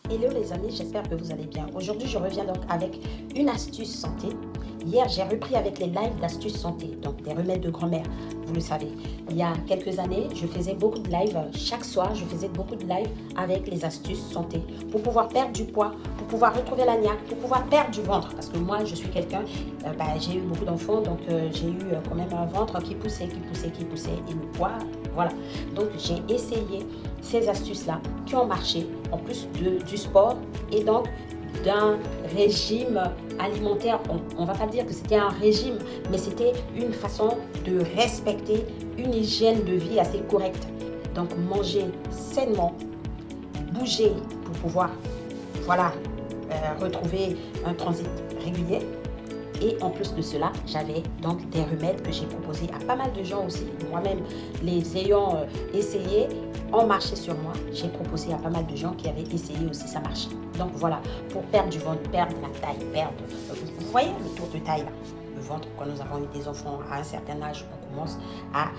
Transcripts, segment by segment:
Hello les amis, j'espère que vous allez bien. Aujourd'hui, je reviens donc avec une astuce santé. Hier, j'ai repris avec les lives d'astuces santé, donc des remèdes de grand-mère, vous le savez. Il y a quelques années, je faisais beaucoup de lives. Chaque soir, je faisais beaucoup de lives avec les astuces santé pour pouvoir perdre du poids, pour pouvoir retrouver la niaque, pour pouvoir perdre du ventre. Parce que moi, je suis quelqu'un, j'ai eu beaucoup d'enfants, donc j'ai eu quand même un ventre qui poussait, et le poids, voilà. Donc, j'ai essayé ces astuces-là qui ont marché, en plus du sport et donc d'un régime alimentaire. On ne va pas dire que c'était un régime, mais c'était une façon de respecter une hygiène de vie assez correcte. Donc manger sainement, bouger pour pouvoir retrouver un transit régulier. Et en plus de cela, j'avais donc des remèdes que j'ai proposés à pas mal de gens aussi. Moi-même, les ayant essayés, ont marché sur moi. J'ai proposé à pas mal de gens qui avaient essayé aussi, ça marchait. Donc voilà, pour perdre du ventre, perdre la taille, vous voyez le tour de taille là, le ventre, quand nous avons eu des enfants à un certain âge, on commence à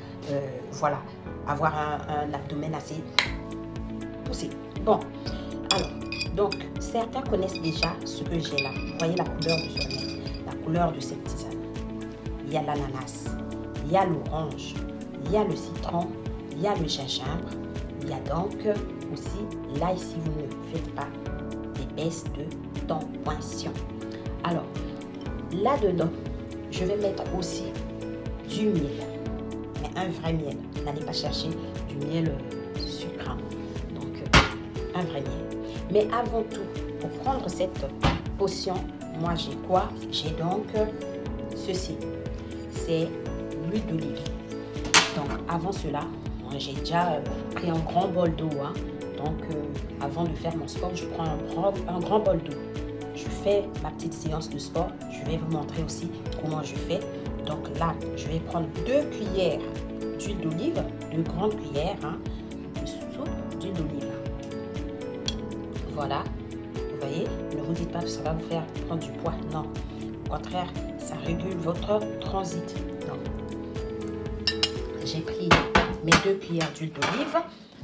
avoir un abdomen assez poussé. Bon, alors, donc certains connaissent déjà ce que j'ai là. Vous voyez la couleur de ce remède, la couleur de cette tisane. Il y a l'ananas, il y a l'orange, il y a le citron, il y a le gingembre. Il y a donc aussi l'ail si vous ne faites pas d'épaisse de tampon. Alors, là-dedans, je vais mettre aussi du miel, mais un vrai miel. N'allez pas chercher du miel sucré, donc un vrai miel. Mais avant tout, pour prendre cette potion, moi j'ai quoi? J'ai donc ceci, c'est l'huile d'olive. Donc avant cela, j'ai déjà pris un grand bol d'eau. Donc, avant de faire mon sport, je prends un grand bol d'eau. Je fais ma petite séance de sport. Je vais vous montrer aussi comment je fais. Donc là, je vais prendre 2 cuillères d'huile d'olive, 2 grandes cuillères de soupe d'huile d'olive. Voilà. Vous voyez, ne vous dites pas que ça va vous faire prendre du poids. Non. Au contraire, ça régule votre transit. Donc, j'ai pris mes 2 cuillères d'huile d'olive.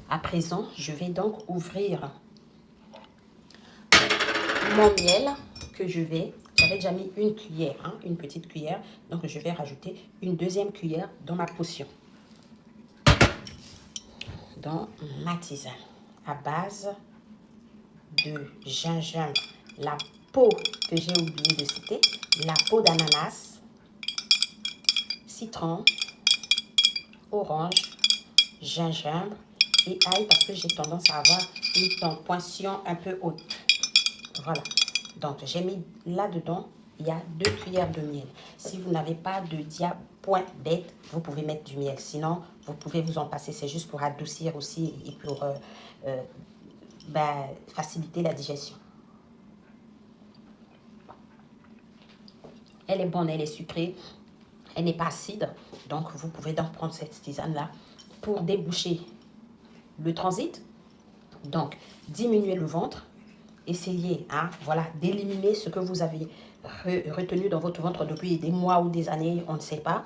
À présent, je vais donc ouvrir mon miel que j'avais déjà mis une cuillère, une petite cuillère. Donc, je vais rajouter une deuxième cuillère dans ma potion. Dans ma tisane à base de gingembre, la peau que j'ai oublié de citer, la peau d'ananas, citron, orange, gingembre et ail parce que j'ai tendance à avoir une tension un peu haute. Voilà. Donc, j'ai mis là-dedans, il y a 2 cuillères de miel. Si vous n'avez pas de point bête, vous pouvez mettre du miel. Sinon, vous pouvez vous en passer. C'est juste pour adoucir aussi et pour faciliter la digestion. Elle est bonne, elle est sucrée, elle n'est pas acide. Donc, vous pouvez donc prendre cette tisane-là pour déboucher le transit. Donc, diminuer le ventre. Essayez d'éliminer ce que vous avez retenu dans votre ventre depuis des mois ou des années, on ne sait pas.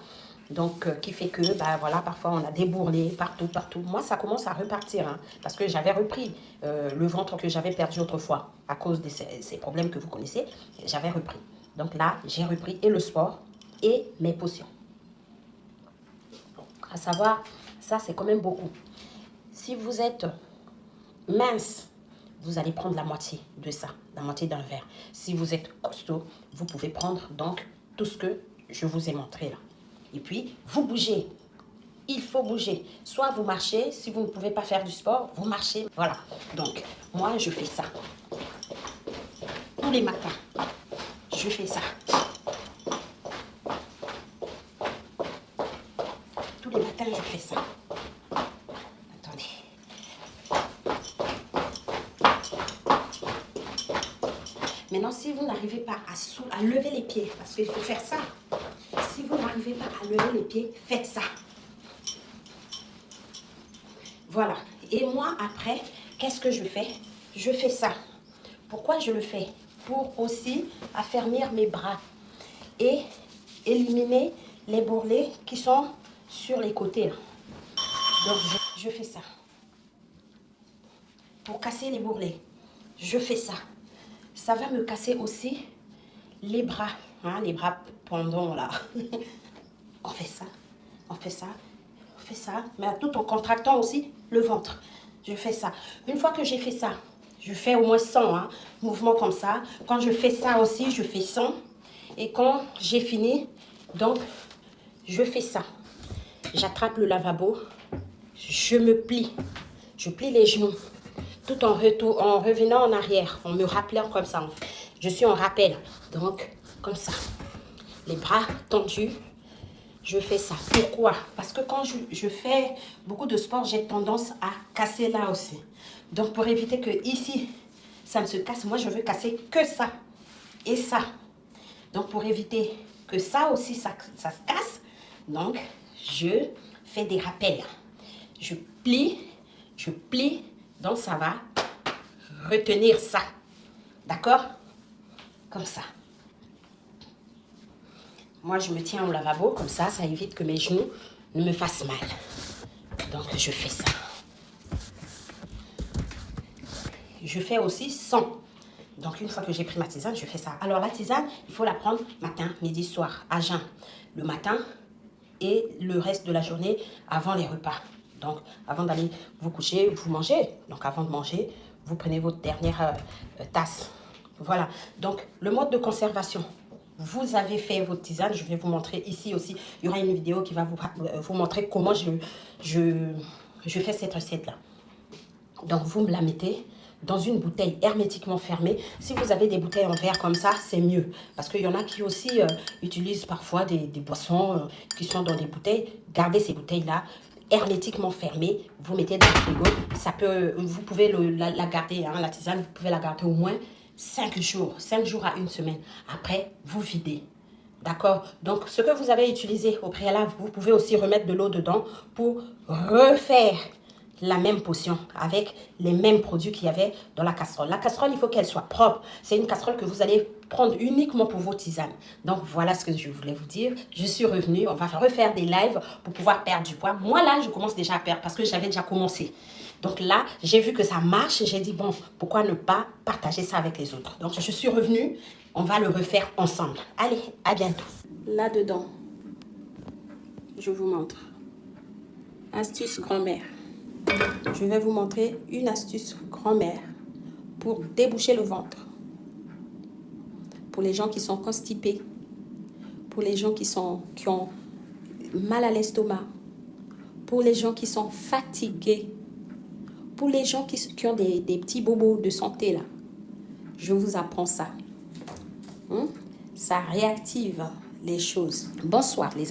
Donc, qui fait que, parfois on a des bourrelets partout. Moi, ça commence à repartir, parce que j'avais repris le ventre que j'avais perdu autrefois à cause de ces problèmes que vous connaissez. J'avais repris. Donc là, j'ai repris et le sport et mes potions. À savoir, ça c'est quand même beaucoup. Si vous êtes mince, vous allez prendre la moitié de ça, la moitié d'un verre. Si vous êtes costaud, vous pouvez prendre donc tout ce que je vous ai montré là. Et puis, vous bougez. Il faut bouger. Soit vous marchez, si vous ne pouvez pas faire du sport, vous marchez. Voilà. Donc, moi, je fais ça. Tous les matins, je fais ça. Tous les matins, je fais ça. Maintenant, si vous n'arrivez pas à lever les pieds, parce qu'il faut faire ça. Si vous n'arrivez pas à lever les pieds, faites ça. Voilà. Et moi, après, qu'est-ce que je fais? Je fais ça. Pourquoi je le fais? Pour aussi affermir mes bras et éliminer les bourrelets qui sont sur les côtés. Donc, je fais ça. Pour casser les bourrelets. je fais ça. Ça va me casser aussi les bras, hein, les bras pendant là. On fait ça, on fait ça, on fait ça, mais tout en contractant aussi le ventre. Je fais ça. Une fois que j'ai fait ça, je fais au moins 100 mouvements comme ça. Quand je fais ça aussi, je fais 100. Et quand j'ai fini, donc, je fais ça. J'attrape le lavabo, je me plie. Je plie les genoux, tout en revenant en arrière, en me rappelant comme ça. Je suis en rappel, donc, comme ça. Les bras tendus. Je fais ça. Pourquoi? Parce que quand je fais beaucoup de sport, j'ai tendance à casser là aussi. Donc, pour éviter que ici, ça ne se casse, moi, je veux casser que ça et ça. Donc, pour éviter que ça aussi, ça se casse, donc, je fais des rappels. Je plie, donc ça va retenir ça. D'accord? Comme ça. Moi, je me tiens au lavabo, comme ça évite que mes genoux ne me fassent mal. Donc, je fais ça. Je fais aussi 100. Donc, une fois que j'ai pris ma tisane, je fais ça. Alors, la tisane, il faut la prendre matin, midi, soir, à jeun. Le matin et le reste de la journée avant les repas. Donc, avant d'aller vous coucher, vous mangez. Donc, avant de manger, vous prenez votre dernière tasse. Voilà. Donc, le mode de conservation. Vous avez fait votre tisane, je vais vous montrer ici aussi. Il y aura une vidéo qui va vous montrer comment je fais cette recette-là. Donc, vous me la mettez dans une bouteille hermétiquement fermée. Si vous avez des bouteilles en verre comme ça, c'est mieux. Parce qu'il y en a qui aussi utilisent parfois des boissons qui sont dans des bouteilles. Gardez ces bouteilles-là hermétiquement fermées. Vous mettez dans le frigo. Vous pouvez la garder, hein, la tisane, vous pouvez la garder au moins 5 jours. 5 jours à une semaine. Après, vous videz. D'accord? Donc, ce que vous avez utilisé au préalable, vous pouvez aussi remettre de l'eau dedans pour refaire la même potion avec les mêmes produits qu'il y avait dans la casserole. La casserole, il faut qu'elle soit propre. C'est une casserole que vous allez prendre uniquement pour vos tisanes. Donc, voilà ce que je voulais vous dire. Je suis revenue. On va refaire des lives pour pouvoir perdre du poids. Moi, là, je commence déjà à perdre parce que j'avais déjà commencé. Donc là, j'ai vu que ça marche. J'ai dit, bon, pourquoi ne pas partager ça avec les autres? Donc, je suis revenue. On va le refaire ensemble. Allez, à bientôt. Là-dedans, je vous montre. Astuce grand-mère. Je vais vous montrer une astuce grand-mère pour déboucher le ventre. Pour les gens qui sont constipés, pour les gens qui ont mal à l'estomac, pour les gens qui sont fatigués, pour les gens qui ont des petits bobos de santé là. Je vous apprends ça. Ça réactive les choses. Bonsoir les amis.